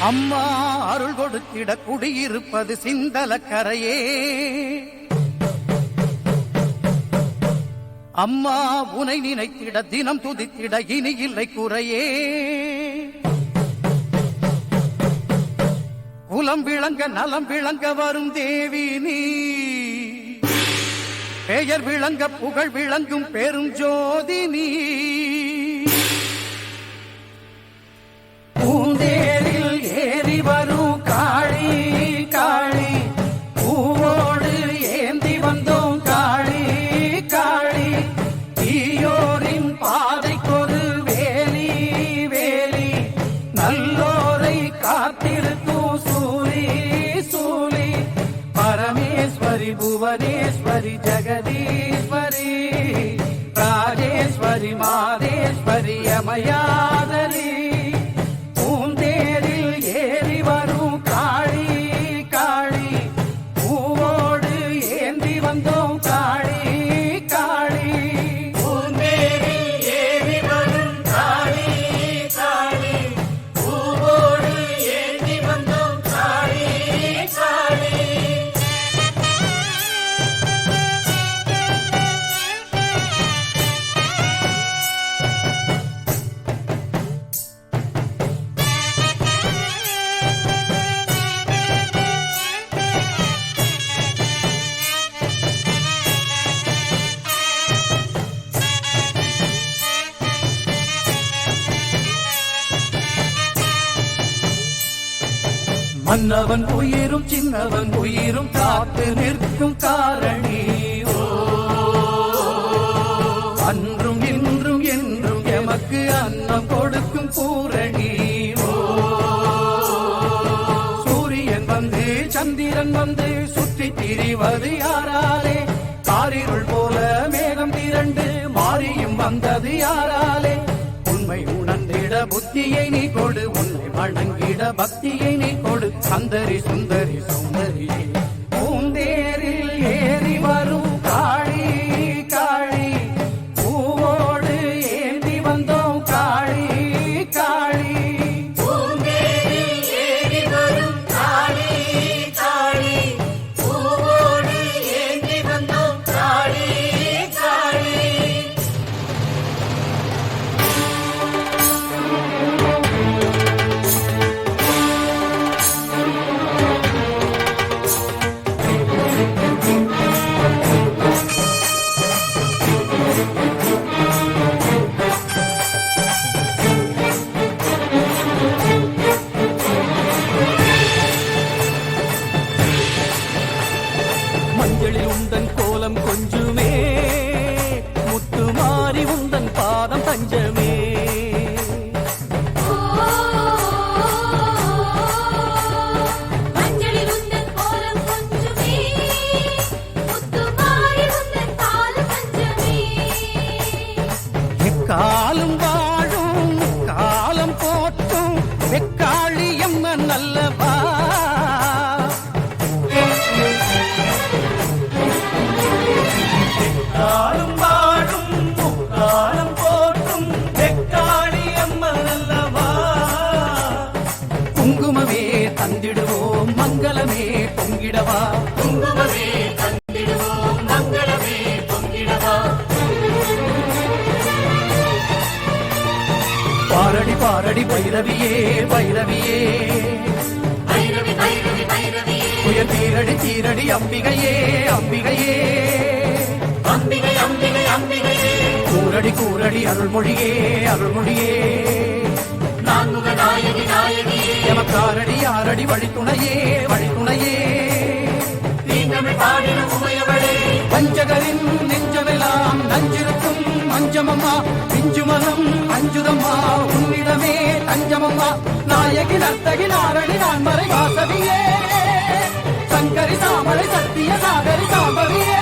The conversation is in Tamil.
அம்மா அருள் கொடுத்திட குடியிருப்பது சிந்தலக்கரையே. அம்மா உனை நினைத்திட தினம் துதித்திட இனி இல்லை குறையே. குலம் விளங்க நலம் விளங்க வரும் தேவி நீ, பெயர் விளங்க புகழ் விளங்கும் பெரும் ஜோதி நீ. பூந்தேரில் ஏறி வரும் காளி காளி, பூவோடு ஏந்தி வந்தோம் காளி காளி. தீயோரின் பாதைக்கொரு வேலி வேலி, நல்லோரை காத்திருக்கும் சூரி சூலி. பரமேஸ்வரி புவனேஸ்வரி ஜெகதீஸ்வரி, ராஜேஸ்வரி மாதேஸ்வரி அமயாதரி. பூந்தேரில் ஏறி வரும் காளி காளி, பூவோடு ஏந்தி வந்தோம் காளி காளி. பூந்தேரில் ஏறி வரும் காளி காளி, பூவோடு ஏந்தி வந்தோம் காளி காளி. மன்னவன் உயிரும் சின்னவன் உயிரும் காத்து நிற்கும் காரணி. ஓ, அன்றும் இன்றும் என்றும் எமக்கு அன்னம் கொடுக்கும் பூரணி. ஓ, சூரியன் வந்து சந்திரன் வந்து சுற்றி திரிவது யாராலே? காரிருள் போல மேகம் திரண்டு மாறியும் வந்தது யாராலே? உண்மை உணர்ந்திட புத்தியை நீ கொடு, உன்னை வணங்கிட பக்தியை நீ கொடு. சந்தரி சுந்தரி சுந்தரியே, பூந்தேரில் ஏறி வரும் காளி காளி, பூவோடு ஏந்தி வந்தோம் காளி காளி. பூந்தேரில் ஏறி வரும் காளி காளி, பூவோடு ஏந்தி வந்தோம் காளி காளி. மஞ்சளில் உந்தன் கோலம் கொஞ்சுமே, முத்துமாரி உந்தன் பாதம் பஞ்சமே. மஞ்சளில் உந்தன் கோலம் கொஞ்சுமே, முத்துமாரி உந்தன் பாதம் பஞ்சமே. எக்காலும் வாழும் காலம் போற்றும் வெக்காளி அம்மன் அல்லவா. காலம் வாழும் காலம் போற்றும் வெக்காளி அம்மன் அல்லவா. குங்குமமே தந்திடுவோம் மங்களமே பொங்கிடவா. குங்குமமே தந்திடுவோம் மங்களமே பொங்கிடவா. பாரடி பாரடி பைரவியே பைரவியே, பைரவி பைரவி பைரவியே, உயர் தீரடி தீரடி அம்பிகையே அம்பிகையே. அம்பிகை அம்பிகை அம்பிகையே, கூரடி கூரடி அருள்மொழியே அருள்மொழியே. நான்முக நாயகி நாயகியே, எமக்காரடி ஆரடி வழித்துணையே வழித்துணையே. தீந்தமிழ் பாடிடும் உமையவளே, பஞ்சகரின் நெஞ்சமெல்லாம் நஞ்சிருக்கும் அஞ்சமம்மா. பிஞ்சுமனம் அஞ்சுதம்மா உன்னிடமே தஞ்சமம்மா. நாயகி நர்த்தகி நாரணி நான்மறை வாசவியே, சங்கரி சாமரை சத்திய சாகரி சாம்பவியே.